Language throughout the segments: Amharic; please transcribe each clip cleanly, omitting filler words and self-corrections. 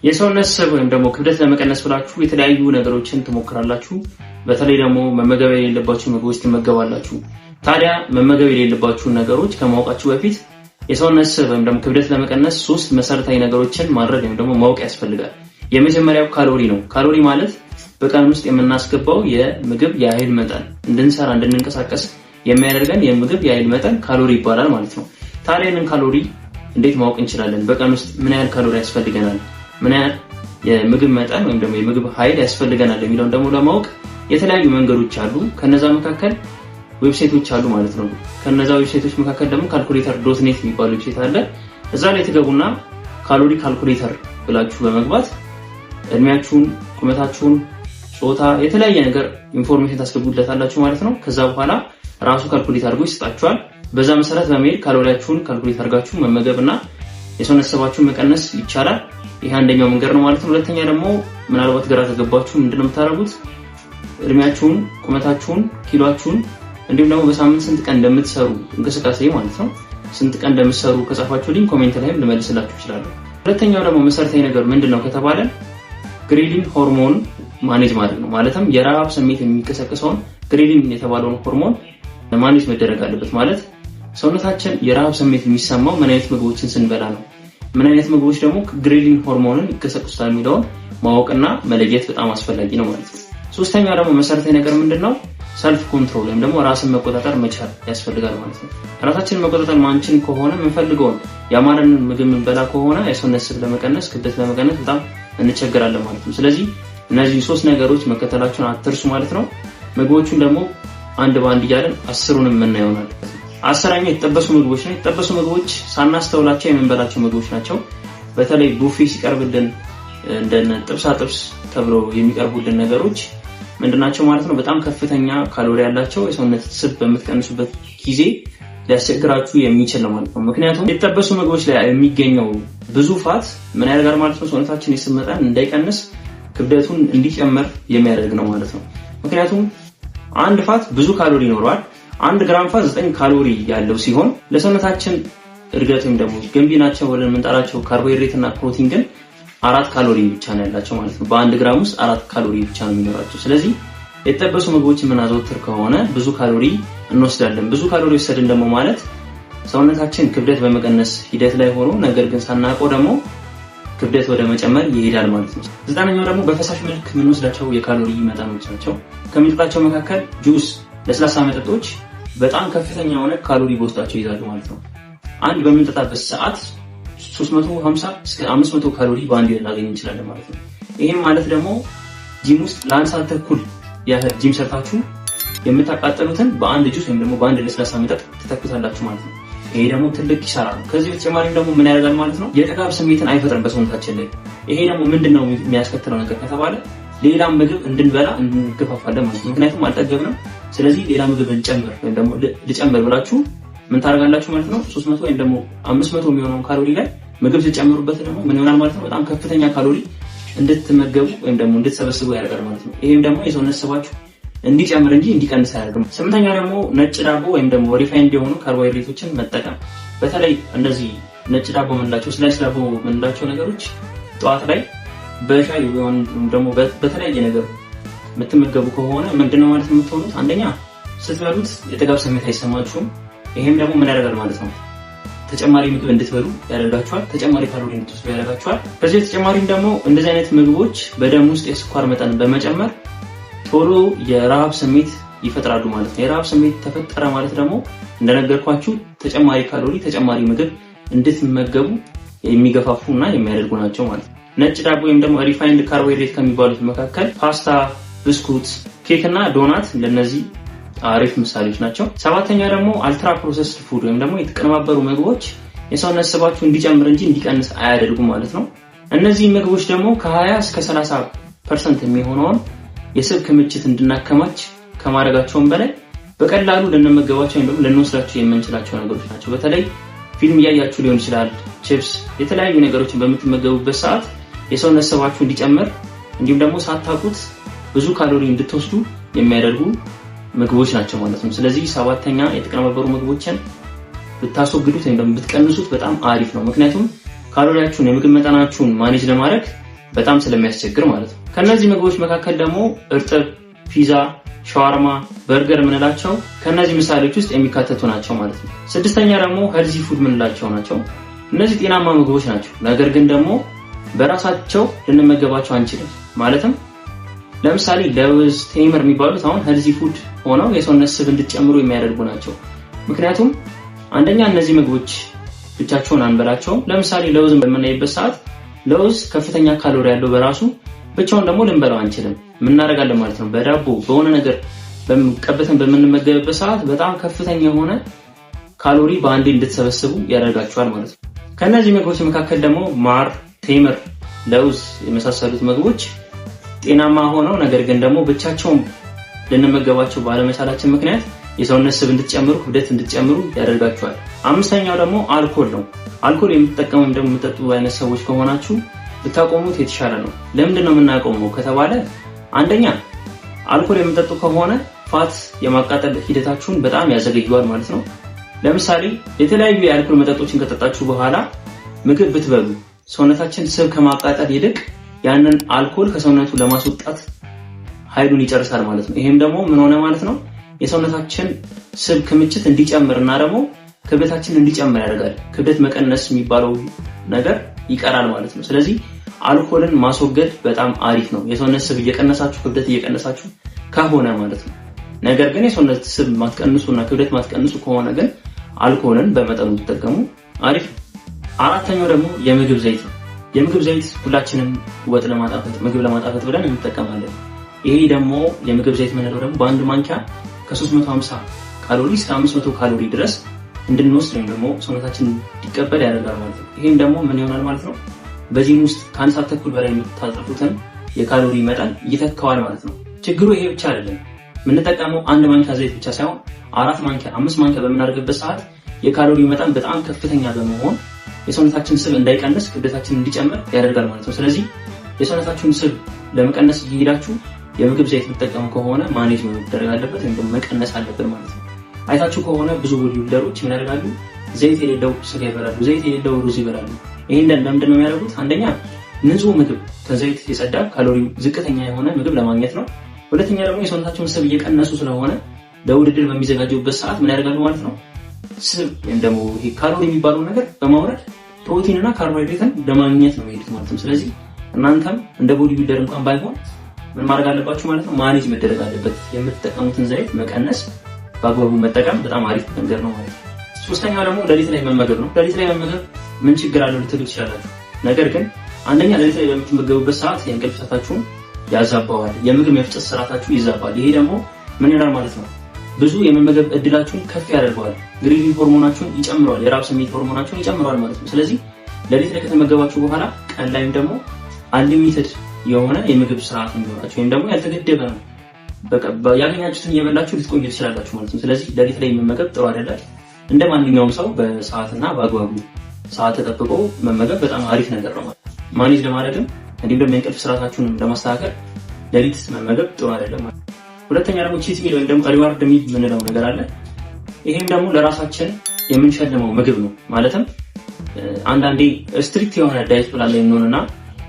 የሰውነት ስብ ወይም ደግሞ ክብደት ለመቀነስ ብላችሁ የተለያዩ ነገሮችን ትሞክራላችሁ። በተለይ ደግሞ መመገብ የሌለባችሁ ምግቦች ትመገባላችሁ። ታዲያ መመገብ የሌለባችሁ ነገሮች ከማወቃችሁ በፊት የሰውነት ስብ ወይም ደግሞ ክብደት ለመቀነስ 3 መሰረታዊ ነገሮችን ማድረግ ወይም ደግሞ ማወቅ ያስፈልጋል። የመጀመሪያው ካሎሪ ነው። ካሎሪ ማለት በቀን ውስጥ የምናስገባው የምግብ የኃይል መጠን እንድንሰራ እንድንንቀሳቀስ የሚያደርገን የምግብ የኃይል መጠን ካሎሪ ይባላል ማለት ነው። ታዲያ ይህንን ካሎሪ እንዴት ማወቅ እንችላለን? በቀን ውስጥ ምን ያህል ካሎሪ ያስፈልገናል፣ ምን ያህል የምግብ መጠን ወይም ደግሞ የምግብ ኃይል ያስፈልገናል የሚለውን ደግሞ ለማወቅ የተለያዩ መንገዶች አሉ። ከነዛ መካከል ዌብሳይቶች አሉ ማለት ነው። ከነዛ ዌብሳይቶች መካከል ደግሞ calculator.net የሚባል ዌብሳይት አለ። እዛ ላይ ትገቡና ካሎሪ ካልኩሌተር ብላችሁ በመግባት እድሜያችሁን፣ ቁመታችሁን፣ ጾታ፣ የተለያየ ነገር ኢንፎርሜሽን ታስገቡለታላችሁ ማለት ነው። ከዛ በኋላ ራሱ ካልኩሌት አድርጎ ይሰጣችኋል። በዛ መሰረት በመሄድ ካሎሪያችሁን ካልኩሌት አድርጋችሁ መመገብና የሰውነት ስባችሁን መቀነስ ይቻላል። ይሄ አንደኛው መንገድ ነው ማለት ነው። ሁለተኛ ደግሞ ምናልባት ግራ ከገባችሁ ምንድነው የምታደርጉት? እድሜያችሁን፣ ቁመታችሁን፣ ኪሎአችሁን እንዲሁም ደግሞ በሳምንት ስንት ቀን እንደምትሰሩ እንቅስቃሴ ማለት ነው ስንት ቀን እንደምትሰሩ ከጻፋችሁልኝ ኮሜንት ላይ ልመልስላችሁ እችላለሁ። ሁለተኛው ደግሞ መሰረታዊ ነገር ምንድነው ከተባለ ግሬሊን ሆርሞን ማኔጅ ማድረግ ነው። ማለትም የረሃብ ስሜት የሚቀሰቅሰውን ግሬሊን የተባለውን ሆርሞን ማኔጅ መደረግ አለበት። ማለት ሰውነታችን የረሃብ ስሜት የሚሰማው ምን አይነት ምግቦችን ስንበላ ነው፣ ምን አይነት ምግቦች ደግሞ ግሬሊን ሆርሞንን ይቀሰቅሱታል የሚለውን ማወቅና መለየት በጣም አስፈላጊ ነው ማለት ነው። ሶስተኛው ደግሞ መሰረታዊ ነገር ምንድነው? ሰልፍ ኮንትሮል ወይም ደግሞ ራስን መቆጣጠር መቻል ያስፈልጋል ማለት ነው። ራሳችንን መቆጣጠር ማንችል ከሆነ የምንፈልገውን ያማረንን ምግብ የምንበላ ከሆነ የሰውነት ስብ ለመቀነስ፣ ክብደት ለመቀነስ በጣም እንቸገራለን ማለት ነው። ስለዚህ እነዚህ 3 ነገሮች መከተላችሁን አትርሱ ማለት ነው። ምግቦቹን ደግሞ አንድ ባንድ እያለን 10ሩንም ምን ይሆናል። 10ኛው የተጠበሱ ምግቦች ነው። የተጠበሱ ምግቦች ሳናስተውላቸው የምንበላቸው ምግቦች ናቸው። በተለይ ቡፌ ሲቀርብልን እንደነ ጥብሳ ጥብስ ተብሎ የሚቀርቡልን ነገሮች ምንድናቸው ማለት ነው? በጣም ከፍተኛ ካሎሪ ያላቸው የሰውነት ስብ በምትቀንሱበት ጊዜ ሊያስቸግራችሁ የሚችል ነው ማለት ነው። ምክንያቱም የተጠበሱ ምግቦች ላይ የሚገኘው ብዙ ፋት ምን ያደርጋል ማለት ነው? ሰውነታችን የስብ መጠን እንዳይቀንስ ክብደቱን እንዲጨምር የሚያደርግ ነው ማለት ነው። ምክንያቱም አንድ ፋት ብዙ ካሎሪ ይኖረዋል። 1 ግራም ፋት 9 ካሎሪ ያለው ሲሆን ለሰውነታችን እድገት ወይም ደግሞ ገንቢ ናቸው ብለን የምንጠራቸው ካርቦሃይድሬት እና ፕሮቲን ግን 4 ካሎሪ ብቻ ነው ያላቸው ማለት ነው። በ1 ግራም ውስጥ 4 ካሎሪ ብቻ ነው የሚኖራቸው። ስለዚህ የተጠበሱ ምግቦችን የምናዘወትር ከሆነ ብዙ ካሎሪ እንወስዳለን። ብዙ ካሎሪ ወሰድን ደግሞ ማለት ሰውነታችን ክብደት በመቀነስ ሂደት ላይ ሆኖ ነገር ግን ሳናውቀው ደግሞ ክብደት ወደ መጨመር ይሄዳል ማለት ነው። 9ኛው ደግሞ በፈሳሽ መልክ የምንወስዳቸው የካሎሪ መጠኖች ናቸው። ከሚጠጣቸው መካከል ጁስ፣ ለስላሳ መጠጦች በጣም ከፍተኛ የሆነ ካሎሪ በውስጣቸው ይዛሉ ማለት ነው። አንድ በምንጠጣበት ሰዓት 350 እስከ 500 ካሎሪ በአንድ ልናገኝ እንችላለን ማለት ነው። ይሄም ማለት ደግሞ ጂም ውስጥ ለ1 ሰዓት ተኩል ያህል ጂም ሰርታችሁ የምታቃጠሉትን በአንድ ጁስ ወይም ደግሞ በአንድ ለስላሳ መጠጥ ትተኩታላችሁ ማለት ነው። ይሄ ደግሞ ትልቅ ኪሳራ ነው። ከዚህ በተጨማሪም ደግሞ ምን ያደርጋል ማለት ነው? የጥጋብ ስሜትን አይፈጥርም በሰውነታችን ላይ። ይሄ ደግሞ ምንድነው የሚያስከትለው ነገር ከተባለ ሌላ ምግብ እንድንበላ እንገፋፋለን ማለት ነው። ምክንያቱም አልጠገብንም። ስለዚህ ሌላ ምግብ እንጨምር ወይም ደግሞ ልጨምር ብላችሁ ምን ታደርጋላችሁ ማለት ነው? 300 ወይም ደግሞ 500 የሚሆነውን ካሎሪ ላይ ምግብ ሲጨምሩበት ደግሞ ምን ይሆናል ማለት ነው? በጣም ከፍተኛ ካሎሪ እንድትመገቡ ወይም ደግሞ እንድትሰበስቡ ያደርጋል ማለት ነው። ይሄም ደግሞ የሰውነት ስባችሁ እንዲጨምር እንጂ እንዲቀንስ አያደርግም። 8ኛ ደግሞ ነጭ ዳቦ ወይም ደግሞ ሪፋይንድ የሆኑ ካርቦሃይድሬቶችን መጠቀም። በተለይ እንደዚህ ነጭ ዳቦ የምንላቸው ስላይስ ዳቦ የምንላቸው ነገሮች ጠዋት ላይ በሻይ ወይም ደግሞ በተለያየ ነገር የምትመገቡ ከሆነ ምንድነው ማለት ነው የምትሆኑት? አንደኛ ስትበሉት የጥጋብ ስሜት አይሰማችሁም። ይሄም ደግሞ ምን ያደርጋል ማለት ነው? ተጨማሪ ምግብ እንድትበሉ ያደርጋችኋል። ተጨማሪ ካሎሪ እንድትወስዱ ያደርጋችኋል። ከዚህ በተጨማሪም ደግሞ እንደዚህ አይነት ምግቦች በደም ውስጥ የስኳር መጠን በመጨመር ቶሎ የረሃብ ስሜት ይፈጥራሉ ማለት ነው። የረሃብ ስሜት ተፈጠረ ማለት ደግሞ እንደነገርኳችሁ ተጨማሪ ካሎሪ፣ ተጨማሪ ምግብ እንድትመገቡ የሚገፋፉና የሚያደርጉ ናቸው ማለት ነው። ነጭ ዳቦ ወይም ደግሞ ሪፋይንድ ካርቦሃይድሬት ከሚባሉት መካከል ፓስታ፣ ብስኩት፣ ኬክ እና ዶናት ለነዚህ አሪፍ ምሳሌዎች ናቸው። 7ኛ ደግሞ አልትራ ፕሮሰስድ ፉድ ወይም ደግሞ የተቀነባበሩ ምግቦች የሰውነት ስባችሁ እንዲጨምር እንጂ እንዲቀንስ አያደርጉም ማለት ነው። እነዚህ ምግቦች ደግሞ ከ20 እስከ 30% የሚሆነውን የስብ ክምችት እንድናከማች ከማድረጋቸውም በላይ በቀላሉ ልንመገባቸው ወይም ደግሞ ልንወስዳቸው የምንችላቸው ነገሮች ናቸው። በተለይ ፊልም እያያችሁ ሊሆን ይችላል፣ ቺፕስ፣ የተለያዩ ነገሮችን በምትመገቡበት ሰዓት የሰውነት ስባችሁ እንዲጨምር እንዲሁም ደግሞ ሳታውቁት ብዙ ካሎሪ እንድትወስዱ የሚያደርጉ ምግቦች ናቸው ማለት ነው። ስለዚህ 7ኛ የተቀነባበሩ ምግቦችን ብታስወግዱት ወይም ደግሞ ብትቀንሱት በጣም አሪፍ ነው። ምክንያቱም ካሎሪያችሁን የምግብ መጠናችሁን ማኔጅ ለማድረግ በጣም ስለሚያስቸግር ማለት ነው። ከነዚህ ምግቦች መካከል ደግሞ እርጥብ፣ ፒዛ፣ ሻዋርማ፣ በርገር ምንላቸው ከነዚህ ምሳሌዎች ውስጥ የሚካተቱ ናቸው ማለት ነው። ስድስተኛ ደግሞ ሄልዚ ፉድ ምንላቸው ናቸው። እነዚህ ጤናማ ምግቦች ናቸው፣ ነገር ግን ደግሞ በራሳቸው ልንመገባቸው አንችልም። ማለትም ለምሳሌ ለውዝ፣ ቴምር የሚባሉት አሁን ሄልዚ ፉድ ሆነው የሰውነት ስብ እንድትጨምሩ የሚያደርጉ ናቸው። ምክንያቱም አንደኛ እነዚህ ምግቦች ብቻቸውን አንበላቸውም። ለምሳሌ ለውዝን በምናይበት ሰዓት ለውዝ ከፍተኛ ካሎሪ ያለው በራሱ ብቻውን ደግሞ ልንበላው አንችልም። ምን እናደርጋለን ማለት ነው? በዳቦ በሆነ ነገር ቀበተን በምንመገብበት ሰዓት በጣም ከፍተኛ የሆነ ካሎሪ በአንዴ እንድትሰበስቡ ያደርጋቸዋል ማለት ነው። ከነዚህ ምግቦች መካከል ደግሞ ማር፣ ቴምር፣ ለውዝ የመሳሰሉት ምግቦች ጤናማ ሆነው ነገር ግን ደግሞ ብቻቸውን ልንመገባቸው ባለመቻላችን ምክንያት የሰውነት ስብ እንድትጨምሩ፣ ክብደት እንድትጨምሩ ያደርጋቸዋል። አምስተኛው ደግሞ አልኮል ነው። አልኮል የምትጠቀሙ ደግሞ የምትጠጡ አይነት ሰዎች ከሆናችሁ ብታቆሙት የተሻለ ነው። ለምንድን ነው የምናቆመው ከተባለ አንደኛ አልኮል የምትጠጡ ከሆነ ፋት የማቃጠል ሂደታችሁን በጣም ያዘገየዋል ማለት ነው። ለምሳሌ የተለያዩ የአልኮል መጠጦችን ከጠጣችሁ በኋላ ምግብ ብትበሉ ሰውነታችን ስብ ከማቃጠል ይልቅ ያንን አልኮል ከሰውነቱ ለማስወጣት ኃይሉን ይጨርሳል ማለት ነው። ይሄም ደግሞ ምን ሆነ ማለት ነው? የሰውነታችን ስብ ክምችት እንዲጨምርና ደግሞ ክብደታችን እንዲጨምር ያደርጋል። ክብደት መቀነስ የሚባለው ነገር ይቀራል ማለት ነው። ስለዚህ አልኮልን ማስወገድ በጣም አሪፍ ነው። የሰውነት ስብ እየቀነሳችሁ ክብደት እየቀነሳችሁ ከሆነ ማለት ነው። ነገር ግን የሰውነት ስብ ማትቀንሱና ክብደት ማትቀንሱ ከሆነ ግን አልኮልን በመጠኑ ተጠቀሙ፣ አሪፍ ነው። አራተኛው ደግሞ የምግብ ዘይት ነው። የምግብ ዘይት ሁላችንም ወጥ ለማጣፈጥ ምግብ ለማጣፈጥ ብለን እንጠቀማለን። ይሄ ደግሞ የምግብ ዘይት የምንለው ደግሞ በአንድ ማንኪያ ከ350 ካሎሪ እስከ 500 ካሎሪ ድረስ እንድንወስድ ወይም ደግሞ ሰውነታችን እንዲቀበል ያደርጋል ማለት ነው። ይሄም ደግሞ ምን ይሆናል ማለት ነው? በዚህም ውስጥ ከአንድ ሰዓት ተኩል በላይ የምታጠፉትን የካሎሪ መጠን ይተካዋል ማለት ነው። ችግሩ ይሄ ብቻ አይደለም። የምንጠቀመው አንድ ማንኪያ ዘይት ብቻ ሳይሆን 4 ማንኪያ 5 ማንኪያ በምናደርግበት ሰዓት የካሎሪ መጠን በጣም ከፍተኛ በመሆን የሰውነታችን ስብ እንዳይቀንስ ክብደታችን እንዲጨምር ያደርጋል ማለት ነው። ስለዚህ የሰውነታችሁን ስብ ለመቀነስ እየሄዳችሁ የምግብ ዘይት የምትጠቀሙ ከሆነ ማኔጅ መደረግ አለበት ወይም ደግሞ መቀነስ አለበት ማለት ነው። አይታችሁ ከሆነ ብዙ ቦዲቢልደሮች ምን ያደርጋሉ? ዘይት የሌለው ስጋ ይበላሉ፣ ዘይት የሌለው ሩዝ ይበላሉ። ይሄን ለምንድን ነው የሚያደርጉት? አንደኛ ንጹህ ምግብ ከዘይት የጸዳ ካሎሪ ዝቅተኛ የሆነ ምግብ ለማግኘት ነው። ሁለተኛ ደግሞ የሰውነታቸውን ስብ እየቀነሱ ስለሆነ ለውድድር በሚዘጋጁበት ሰዓት ምን ያደርጋሉ ማለት ነው? ስብ ወይም ደግሞ ይሄ ካሎሪ የሚባለው ነገር በማውረድ ፕሮቲን እና ካርቦሃይድሬትን ለማግኘት ነው የሚሄዱት ማለት ነው። ስለዚህ እናንተም እንደ ቦዲቢልደር እንኳን ባይሆን ምን ማድረግ አለባችሁ ማለት ነው? ማኔጅ መደረግ አለበት። የምትጠቀሙትን ዘይት መቀነስ፣ በአግባቡ መጠቀም በጣም አሪፍ ነገር ነው ማለት ነው። ሶስተኛው ደግሞ ሌሊት ላይ መመገብ ነው። ሌሊት ላይ መመገብ ምን ችግር አለው ልትሉ ትችላላችሁ። ነገር ግን አንደኛ ሌሊት ላይ በምትመገቡበት ሰዓት የእንቅልፍ ሰዓታችሁን ያዛባዋል፣ የምግብ መፍጨት ስርዓታችሁ ይዛባል። ይሄ ደግሞ ምን ይሆናል ማለት ነው? ብዙ የመመገብ እድላችሁን ከፍ ያደርገዋል፣ ግሪቪንግ ሆርሞናችሁን ይጨምረዋል፣ የራብ ስሜት ሆርሞናችሁን ይጨምረዋል ማለት ነው። ስለዚህ ሌሊት ላይ ከተመገባችሁ በኋላ ቀን ላይም ደግሞ አንሊሚትድ የሆነ የምግብ ስርዓት እንዲኖራችሁ ወይም ደግሞ ያልተገደበ ነው በቃ ያገኛችሁትን እየበላችሁ ልትቆዩ ትችላላችሁ ማለት ነው። ስለዚህ ሌሊት ላይ መመገብ ጥሩ አይደለም። እንደ ማንኛውም ሰው በሰዓትና በአግባቡ ሰዓት ተጠብቆ መመገብ በጣም አሪፍ ነገር ነው ማለት ነው። ማኔጅ ለማድረግም እንዲሁም ደግሞ የእንቅልፍ ስርዓታችሁን ለማስተካከል ሌሊት መመገብ ጥሩ አይደለም ማለት ነው። ሁለተኛ ደግሞ ቺት ሚል ወይም ደግሞ ሪዋርድ ሚል የምንለው ነገር አለ። ይሄም ደግሞ ለራሳችን የምንሸልመው ምግብ ነው። ማለትም አንዳንዴ ስትሪክት የሆነ ዳይት ፕላን ላይ እንሆንና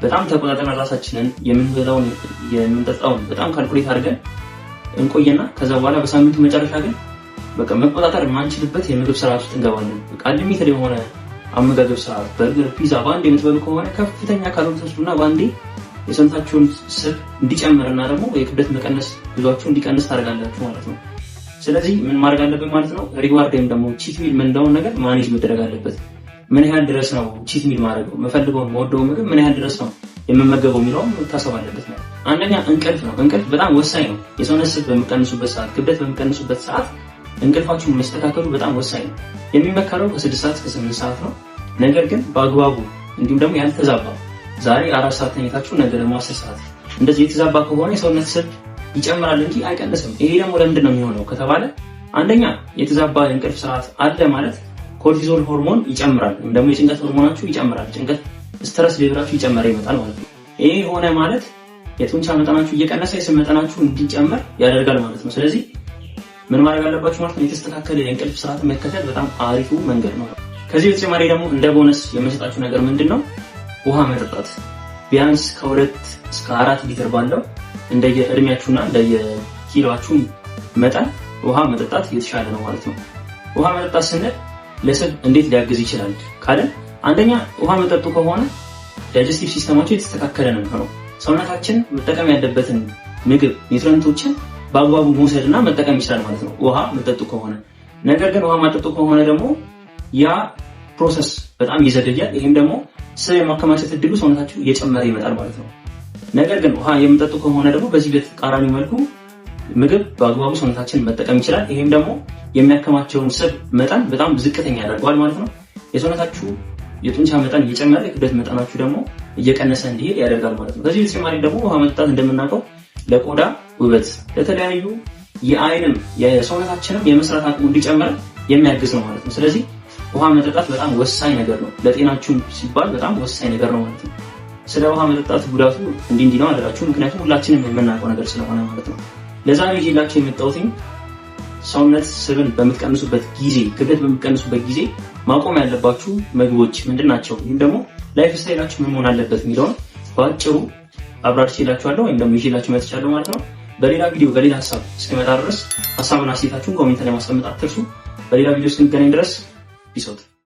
በጣም ተቆጣጥረን ራሳችንን የምንበላውን የምንጠጣውን በጣም ካልኩሌት አድርገን እንቆየና ከዛ በኋላ በሳምንቱ መጨረሻ ግን በቃ መቆጣጠር የማንችልበት የምግብ ስርዓት ውስጥ እንገባለን። በቃ ሊሚትድ የሆነ አመጋገብ ስርዓት በርገር፣ ፒዛ በአንዴ የምትበሉ ከሆነ ከፍተኛ ካሎሪ ተወስዱና በአንዴ የሰውነታችሁን ስብ እንዲጨምርና ደግሞ የክብደት መቀነስ ጉዟችሁ እንዲቀንስ ታደርጋላችሁ ማለት ነው። ስለዚህ ምን ማድረግ አለብን ማለት ነው? ሪዋርድ ወይም ደግሞ ቺት ሚል የምንለውን ነገር ማኔጅ መደረግ አለበት። ምን ያህል ድረስ ነው ቺት ሚል ማድረገው? መፈልገውን መወደው ምግብ ምን ያህል ድረስ ነው የምመገበው የሚለውም መታሰብ አለበት ነው። አንደኛ እንቅልፍ ነው። እንቅልፍ በጣም ወሳኝ ነው። የሰውነት ስብ በሚቀንሱበት ሰዓት፣ ክብደት በሚቀንሱበት ሰዓት እንቅልፋችሁን መስተካከሉ በጣም ወሳኝ ነው። የሚመከረው ከ6 ሰዓት እስከ 8 ሰዓት ነው። ነገር ግን በአግባቡ እንዲሁም ደግሞ ያልተዛባ ዛሬ 4 ሰዓት ተኝታችሁ ነገ ደግሞ 10 ሰዓት እንደዚህ የተዛባ ከሆነ የሰውነት ስብ ይጨምራል እንጂ አይቀንስም። ይሄ ደግሞ ለምንድን ነው የሚሆነው ከተባለ አንደኛ የተዛባ የእንቅልፍ ሰዓት አለ ማለት ኮርቲዞል ሆርሞን ይጨምራል ወይም ደግሞ የጭንቀት ሆርሞናችሁ ይጨምራል። ጭንቀት ስትረስ ሌቭላችሁ ይጨምራል ይመጣል ማለት ነው። ይሄ ሆነ ማለት የጡንቻ መጠናችሁ እየቀነሰ የስብ መጠናችሁ እንዲጨምር ያደርጋል ማለት ነው። ስለዚህ ምን ማድረግ አለባችሁ ማለት ነው? የተስተካከለ የእንቅልፍ ስርዓት መከተል በጣም አሪፉ መንገድ ነው። ከዚህ በተጨማሪ ደግሞ እንደ ቦነስ የምሰጣችሁ ነገር ምንድነው? ውሃ መጠጣት። ቢያንስ ከ2 እስከ 4 ሊትር ባለው እንደየ እድሜያችሁና እንደየ ኪሎአችሁ መጠን ውሃ መጠጣት የተሻለ ነው ማለት ነው። ውሃ መጠጣት ስንል ለስብ እንዴት ሊያግዝ ይችላል ካለን አንደኛ ውሃ መጠጡ ከሆነ ዳይጀስቲቭ ሲስተማችሁ የተስተካከለ ነው የሚሆነው። ሰውነታችን መጠቀም ያለበትን ምግብ ኒውትሪየንቶችን በአግባቡ መውሰድና መጠቀም ይችላል ማለት ነው ውሃ መጠጡ ከሆነ። ነገር ግን ውሃ መጠጡ ከሆነ ደግሞ ያ ፕሮሰስ በጣም ይዘገያል። ይሄም ደግሞ ስብ የማከማቸት እድሉ ሰውነታችሁ እየጨመረ ይመጣል ማለት ነው። ነገር ግን ውሃ የምጠጡ ከሆነ ደግሞ በዚህ በተቃራኒ መልኩ ምግብ በአግባቡ ሰውነታችን መጠቀም ይችላል። ይሄም ደግሞ የሚያከማቸውን ስብ መጠን በጣም ዝቅተኛ ያደርገዋል ማለት ነው። የሰውነታችሁ የጡንቻ መጠን እየጨመረ የክብደት መጠናችሁ ደግሞ እየቀነሰ እንዲሄድ ያደርጋል ማለት ነው። ከዚህ በተጨማሪ ደግሞ ውሃ መጠጣት እንደምናውቀው ለቆዳ ውበት፣ ለተለያዩ የአይንም የሰውነታችንም የመስራት አቅሙ እንዲጨምር የሚያግዝ ነው ማለት ነው። ስለዚህ ውሃ መጠጣት በጣም ወሳኝ ነገር ነው። ለጤናችሁ ሲባል በጣም ወሳኝ ነገር ነው ማለት ነው። ስለ ውሃ መጠጣት ጉዳቱ እንዲህ ነው አላችሁ፣ ምክንያቱም ሁላችንም የምናውቀው ነገር ስለሆነ ማለት ነው። ለዛሬ ይዤላችሁ የመጣሁት ሰውነት ስብን በምትቀንሱበት ጊዜ፣ ክብደት በምትቀንሱበት ጊዜ ማቆም ያለባችሁ ምግቦች ምንድናቸው፣ ይህም ደግሞ ላይፍ ስታይላችሁ ምን መሆን አለበት የሚለውን በአጭሩ አብራርቼላችኋለሁ ወይም ደግሞ ይዤላችሁ መጥቻለሁ ማለት ነው። በሌላ ቪዲዮ በሌላ ሀሳብ እስከመጣ ድረስ ሀሳብና አስተያየታችሁን ኮሜንት ላይ ማስቀመጥ አትርሱ። በሌላ ቪዲዮ እስክንገናኝ ድረስ ፒስ አውት።